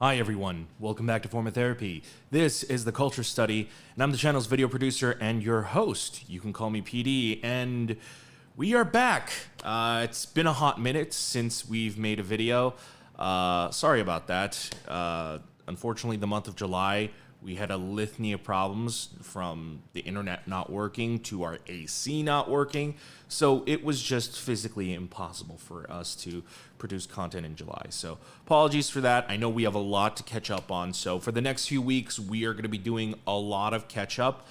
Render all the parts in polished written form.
Hi everyone, welcome back to Form of Therapy. This is the Culture Study, and I'm the channel's video producer and your host. You can call me PD, and we are back. It's been a hot minute since we've made a video. Sorry about that. Unfortunately, the month of July, we had a litany of problems from the internet not working to our AC not working. So it was just physically impossible for us to produce content in July. So apologies for that. I know we have a lot to catch up on. So for the next few weeks, we are going to be doing a lot of catch up.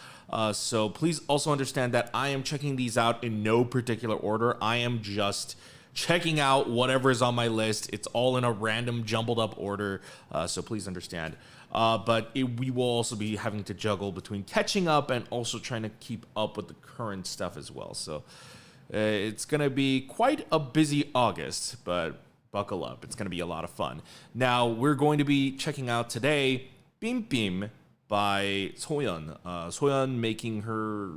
So please also understand that I am checking these out in no particular order. I am just checking out whatever is on my list. It's all in a random jumbled up order. So please understand. But we will also be having to juggle between catching up and also trying to keep up with the current stuff as well. So it's going to be quite a busy August, but buckle up. It's going to be a lot of fun. Now, we're going to be checking out today Bim Bim by Soyeon. Soyeon making her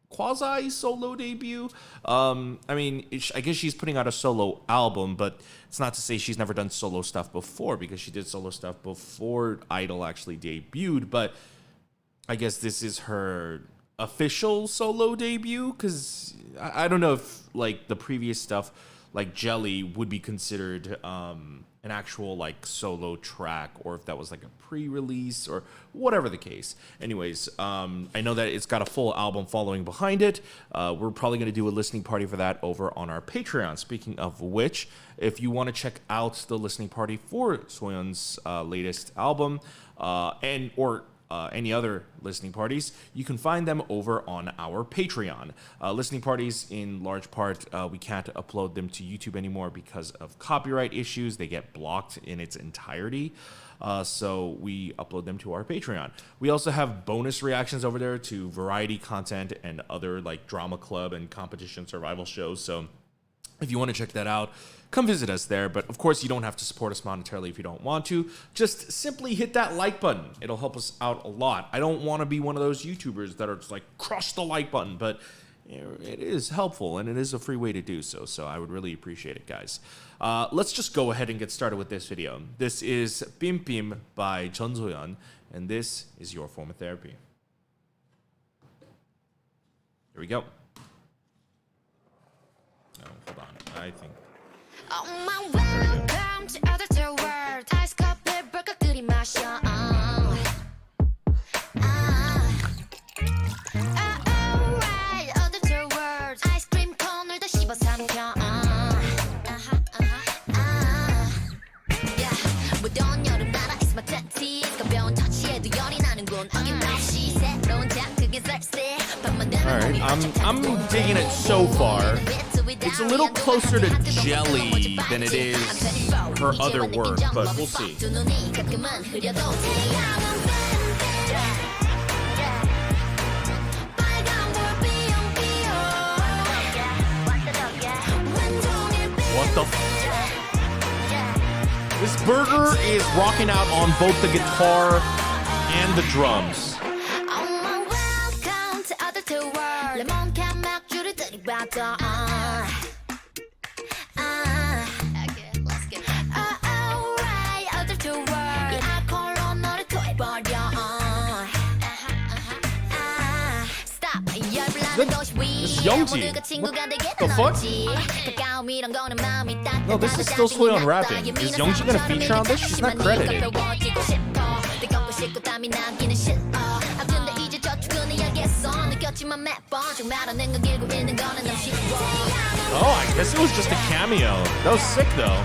quasi-solo debut. I guess she's putting out a solo album, but it's not to say she's never done solo stuff before, because she did solo stuff before Idol actually debuted, but I guess this is her official solo debut, because I don't know if like the previous stuff like Jelly would be considered an actual like solo track, or if that was like a pre-release or whatever the case. Anyways, I know that it's got a full album following behind it. We're probably going to do a listening party for that over on our Patreon. Speaking of which, if you want to check out the listening party for Soyeon's latest album or any other listening parties, you can find them over on our Patreon. Listening parties, in large part, we can't upload them to YouTube anymore because of copyright issues. They get blocked in its entirety. So we upload them to our Patreon. We also have bonus reactions over there to variety content and other like drama club and competition survival shows. So if you want to check that out, come visit us there. But of course, you don't have to support us monetarily if you don't want to. Just simply hit that like button. It'll help us out a lot. I don't want to be one of those YouTubers that are just like, crush the like button, but it is helpful and it is a free way to do so. So I would really appreciate it, guys. Let's just go ahead and get started with this video. This is Bim Bim by JEON SOYEON, and this is your form of therapy. Here we go. Oh, hold on. I think. On my welcome to other world. Ice coffee, burger, goody 마셔. Alright, other world. Ice cream 코너를 다 씹어 삼켜. Yeah, 무더운 여름 나라 is my tactic. 가벼운 터치에도 열이 나는군. 어김없이 새로운 자극에 설세. Alright, I'm digging it so far. It's a little closer to Jelly than it is her other work, but we'll see. What the This burger is rocking out on both the guitar and the drums. This is Youngji. What the fuck? No, this is still Soyeon rapping. Is Youngji gonna feature on this? She's not credited. Oh, I guess it was just a cameo. That was sick though.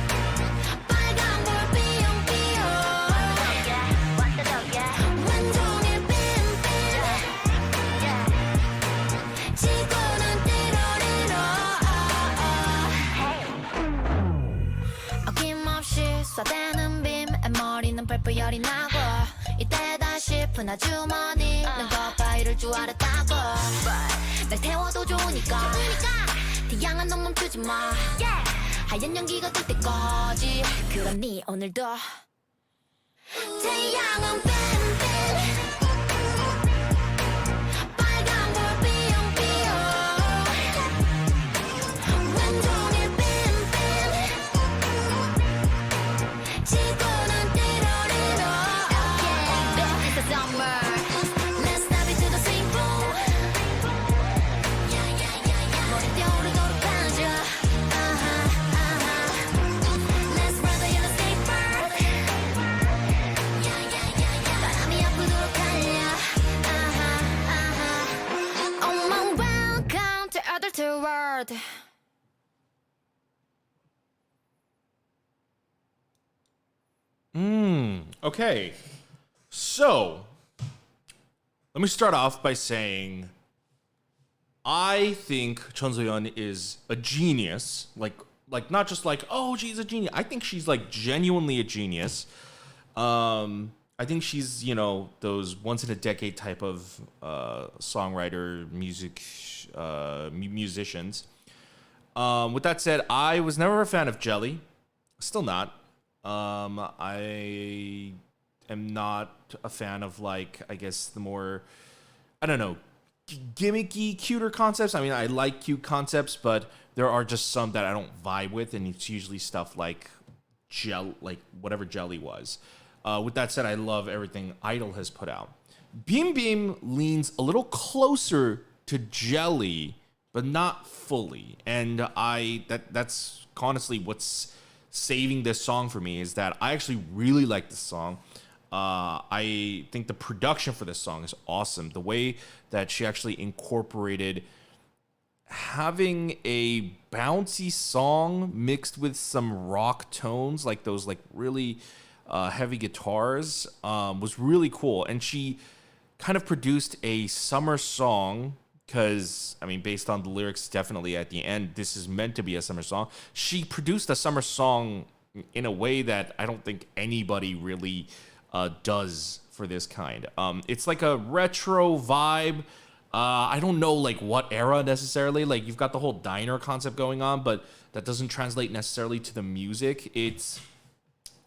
쏴대는 빔에 머리는 펄펄 열이 나고 이때다 싶은 아주머니 난 거봐 이럴 줄 알았다고 날 태워도 좋으니까 태양아 넌 멈추지 마 하얀 연기가 뜰 때까지 그러니 오늘도 태양은 빔빔 왼종일 빔빔 지구는 뛰어오르 world. Okay. So, let me start off by saying I think Jeon Soyeon is a genius. Like not just like, oh, she's a genius. I think she's like genuinely a genius. I think she's, you know, those once in a decade type of songwriter, musicians. With that said, I was never a fan of Jelly. Still not. I am not a fan of, like, I guess the more, I don't know, gimmicky, cuter concepts. I mean, I like cute concepts, but there are just some that I don't vibe with, and it's usually stuff like like whatever Jelly was. With that said, I love everything Idol has put out. Beam Beam leans a little closer to Jelly, but not fully. And that's honestly what's saving this song for me, is that I actually really like this song. I think the production for this song is awesome. The way that she actually incorporated having a bouncy song mixed with some rock tones, like those like really heavy guitars, was really cool. And she kind of produced a summer song, because, I mean, based on the lyrics, definitely at the end, this is meant to be a summer song. She produced a summer song in a way that I don't think anybody really does for this kind. It's like a retro vibe. I don't know like what era necessarily. Like, you've got the whole diner concept going on, but that doesn't translate necessarily to the music. It's,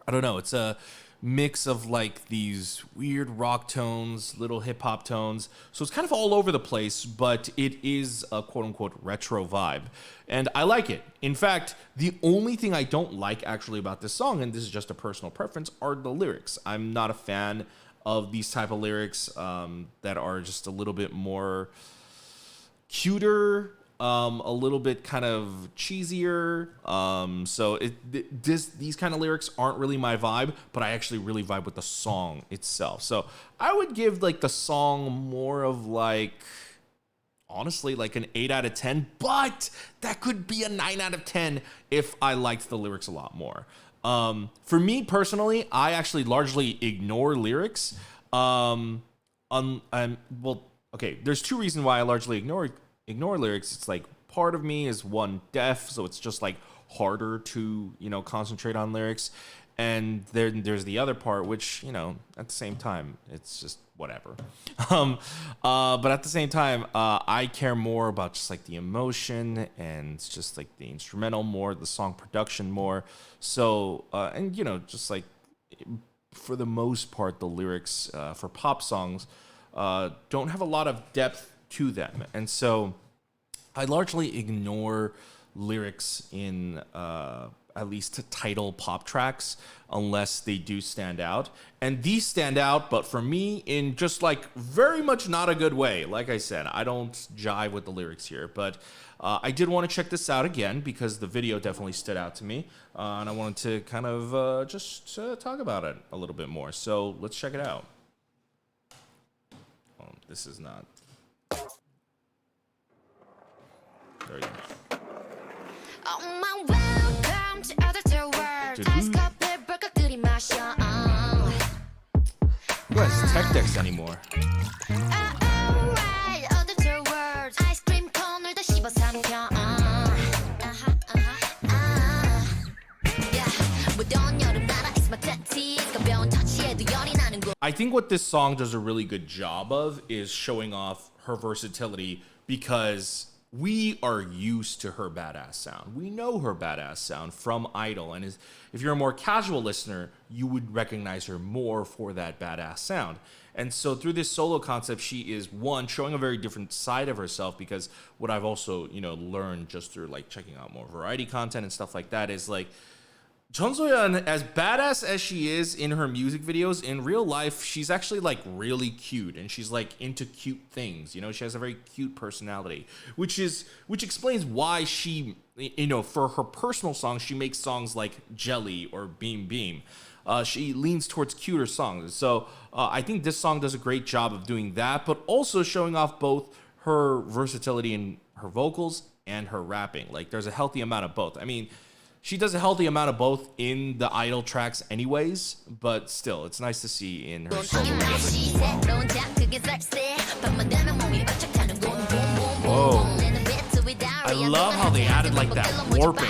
I don't know, it's a mix of like these weird rock tones, little hip hop tones. So it's kind of all over the place, but it is a quote unquote retro vibe. And I like it. In fact, the only thing I don't like actually about this song, and this is just a personal preference, are the lyrics. I'm not a fan of these type of lyrics that are just a little bit more cuter, a little bit kind of cheesier. So these kind of lyrics aren't really my vibe, but I actually really vibe with the song itself. So I would give like the song more of like, honestly, like an 8 out of 10, but that could be a 9 out of 10 if I liked the lyrics a lot more. For me personally, I actually largely ignore lyrics. Well, okay, there's two reasons why I largely ignore lyrics. It's like, part of me is one, deaf, so it's just like harder to, you know, concentrate on lyrics. And then there's the other part, which, you know, at the same time, it's just whatever. But at the same time, I care more about just like the emotion and it's just like the instrumental more, the song production more. So, and you know, just like for the most part, the lyrics for pop songs don't have a lot of depth to them. And so I largely ignore lyrics in at least title pop tracks unless they do stand out. And these stand out, but for me, in just like very much not a good way. Like I said, I don't jive with the lyrics here, but I did want to check this out again because the video definitely stood out to me. And I wanted to kind of just talk about it a little bit more. So let's check it out. Oh, this is not. There you go. Oh my welcome to other world. Ice coffee burger 들이마셔. Who has tech decks anymore? Alright, other world. Ice cream cone을 다 씹어 삼켜. Yeah, 무더운 여름 나라 is my tattoo. 가벼운 터치에도 열이 나는 곳. I think what this song does a really good job of is showing off her versatility, because we are used to her badass sound. We know her badass sound from Idol, and if you're a more casual listener, you would recognize her more for that badass sound. And so through this solo concept, she is, one, showing a very different side of herself, because what I've also, you know, learned just through like checking out more variety content and stuff like that is like, Jeon Soyeon, as badass as she is in her music videos, in real life, she's actually like really cute, and she's like into cute things. You know, she has a very cute personality, which explains why she, you know, for her personal songs, she makes songs like Jelly or Beam Beam. She leans towards cuter songs. So I think this song does a great job of doing that, but also showing off both her versatility in her vocals and her rapping. Like there's a healthy amount of both. I mean, she does a healthy amount of both in the idol tracks anyways, but still, it's nice to see in her solo music. Whoa. I love how they added like that warping.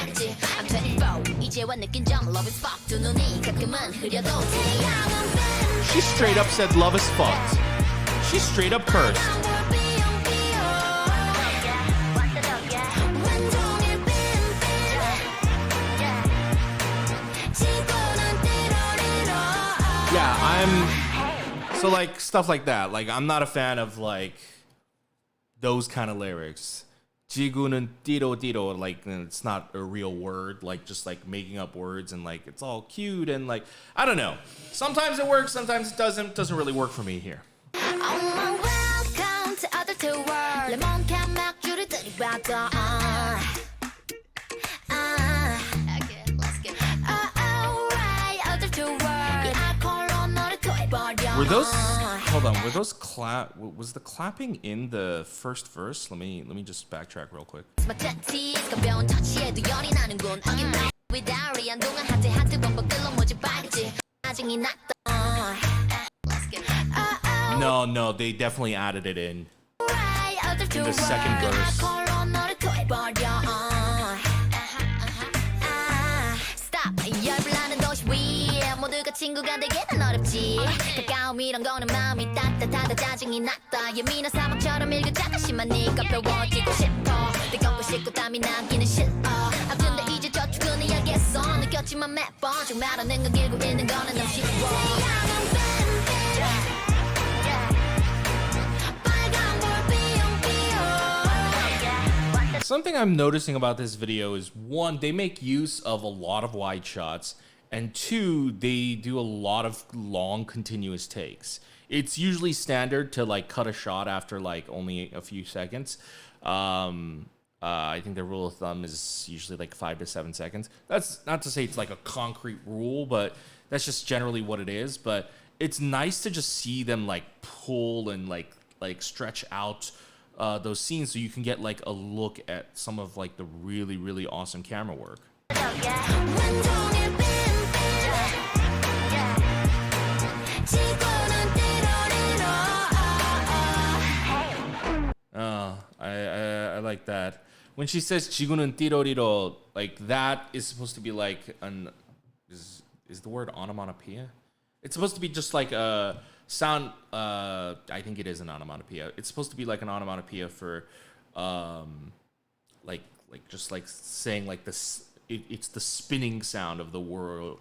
She straight up said love is fucked. She straight up cursed. Yeah, so like stuff like that. Like I'm not a fan of like those kind of lyrics. 지구는 띠로 like it's not a real word, like just like making up words and like it's all cute and like I don't know. Sometimes it works, sometimes it doesn't. Doesn't really work for me here. Were those? Hold on. Were those Was the clapping in the first verse? Let me just backtrack real quick. No, they definitely added it in the second verse. 친구가 되기는 어렵지 가까움 이런 거는 마음이 따뜻하다 짜증이 났다 예민한 사막처럼 일교차가심한 네가 배워지고 싶어 뜨겁고 싶고 땀이 나기는 싫어 아 근데 이제 저축은 해야겠어 느꼈지만 매번 좀 말하는 건 길고 있는 거는 너무 쉬워 태양은 Something I'm noticing about this video is one, they make use of a lot of wide shots. And two, they do a lot of long continuous takes. It's usually standard to like cut a shot after like only a few seconds. I think the rule of thumb is usually like 5 to 7 seconds. That's not to say it's like a concrete rule, but that's just generally what it is. But it's nice to just see them like pull and like stretch out those scenes so you can get like a look at some of like the really, really awesome camera work. I like that. When she says 지구는 띠로리로, like that is supposed to be like an is the word onomatopoeia? It's supposed to be just like a sound. I think it is an onomatopoeia. It's supposed to be like an onomatopoeia for, like just like saying like this. It's the spinning sound of the world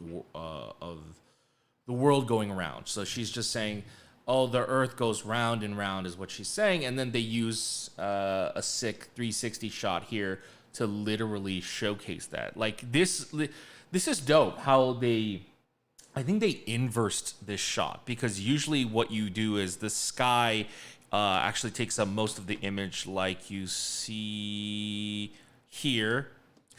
going around. So she's just saying, oh, the earth goes round and round is what she's saying. And then they use a sick 360 shot here to literally showcase that. Like this is dope how I think they inversed this shot, because usually what you do is the sky actually takes up most of the image, like you see here.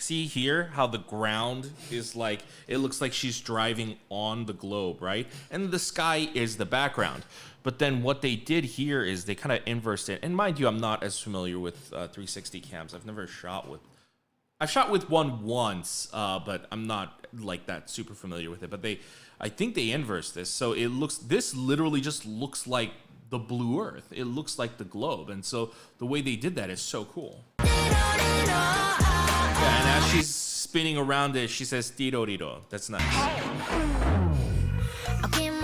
See here how the ground is like, it looks like she's driving on the globe, right? And the sky is the background. But then what they did here is they kind of inversed it. And mind you, I'm not as familiar with 360 cams. I've shot with one once, but I'm not like that super familiar with it. But I think they inversed this. So this literally just looks like the blue earth. It looks like the globe. And so the way they did that is so cool. Yeah, and as she's spinning around it, she says 띠로리로. That's nice.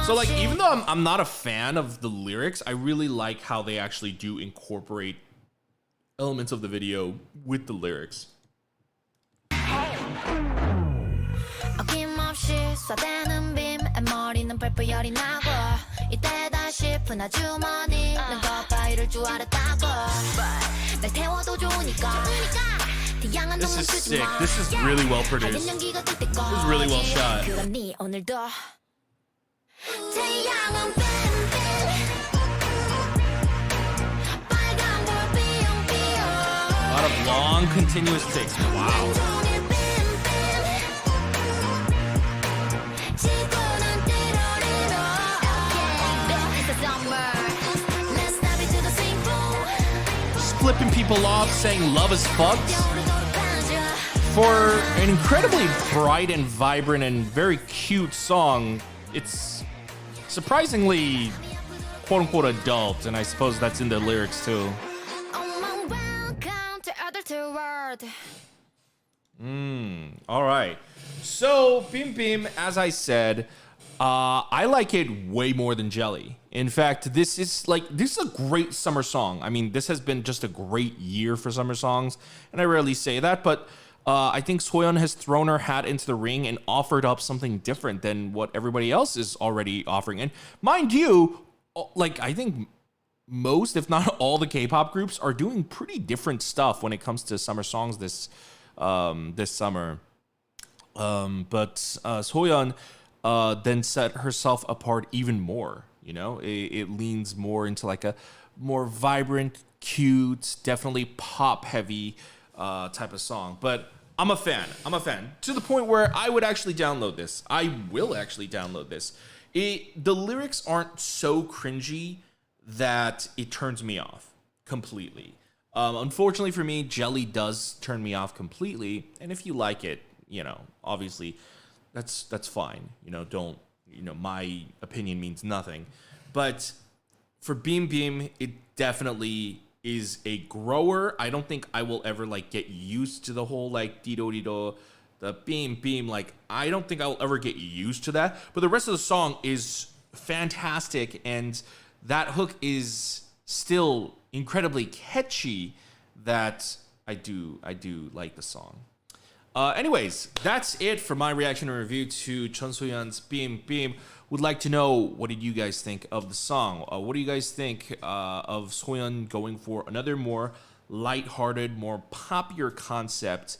So like, even though I'm not a fan of the lyrics, I really like how they actually do incorporate elements of the video with the lyrics. This is sick. This is really well produced. This is really well shot. A lot of long, continuous takes. Wow. flipping people off saying love is fucked. For an incredibly bright and vibrant and very cute song, it's surprisingly quote-unquote adult, and I suppose that's in the lyrics too. All right. So, Bim Bim, as I said, I like it way more than Jelly. In fact, this is a great summer song. I mean, this has been just a great year for summer songs, and I rarely say that, but I think Soyeon has thrown her hat into the ring and offered up something different than what everybody else is already offering. And mind you, like, I think most, if not all, the K-pop groups are doing pretty different stuff when it comes to summer songs this summer. But Soyeon then set herself apart even more. You know, it leans more into like a more vibrant, cute, definitely pop heavy type of song. But I'm a fan to the point where I would actually download this. I will actually download this. The lyrics aren't so cringy that it turns me off completely. Unfortunately for me, Jelly does turn me off completely. And if you like it, you know, obviously that's fine. You know, my opinion means nothing. But for Bim Bim, it definitely is a grower. I don't think I will ever like get used to the whole like dido dido, the Bim Bim. Like, I don't think I'll ever get used to that. But the rest of the song is fantastic, and that hook is still incredibly catchy. That I do like the song. Anyways, that's it for my reaction and review to JEON SOYEON's Bim Bim. Would like to know, what did you guys think of the song? What do you guys think of Soyeon going for another more lighthearted, more poppier concept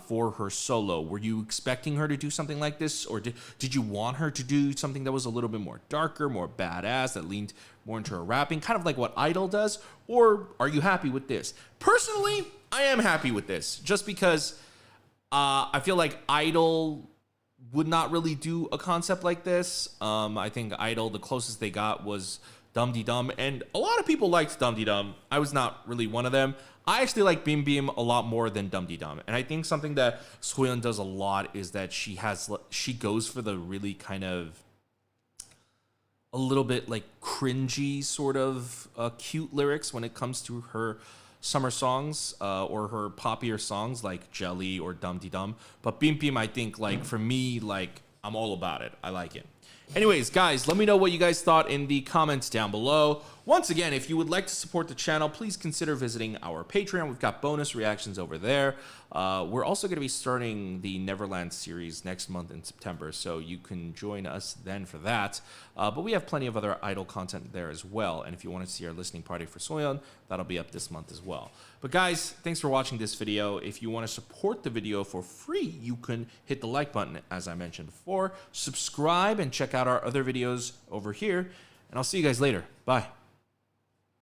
for her solo? Were you expecting her to do something like this, or did you want her to do something that was a little bit more darker, more badass, that leaned more into her rapping, kind of like what Idol does? Or are you happy with this? Personally, I am happy with this, just because I feel like Idol would not really do a concept like this. I think Idol, the closest they got was Dum Dee Dum, and a lot of people liked Dum Dee Dum. I was not really one of them. I actually like Bim Bim a lot more than Dum Dee Dum, and I think something that Soyeon does a lot is that she goes for the really kind of a little bit like cringy sort of cute lyrics when it comes to her summer songs or her poppier songs like Jelly or Dum Dee Dum. But Bim Bim, I think, like, for me, like, I'm all about it. I like it. Anyways, guys, let me know what you guys thought in the comments down below. Once again, if you would like to support the channel, please consider visiting our Patreon. We've got bonus reactions over there. We're also going to be starting the Neverland series next month in September, so you can join us then for that. But we have plenty of other Idol content there as well. And if you want to see our listening party for Soyeon, that'll be up this month as well. But guys, thanks for watching this video. If you want to support the video for free, you can hit the like button, as I mentioned before. Subscribe and check out our other videos over here. And I'll see you guys later. Bye.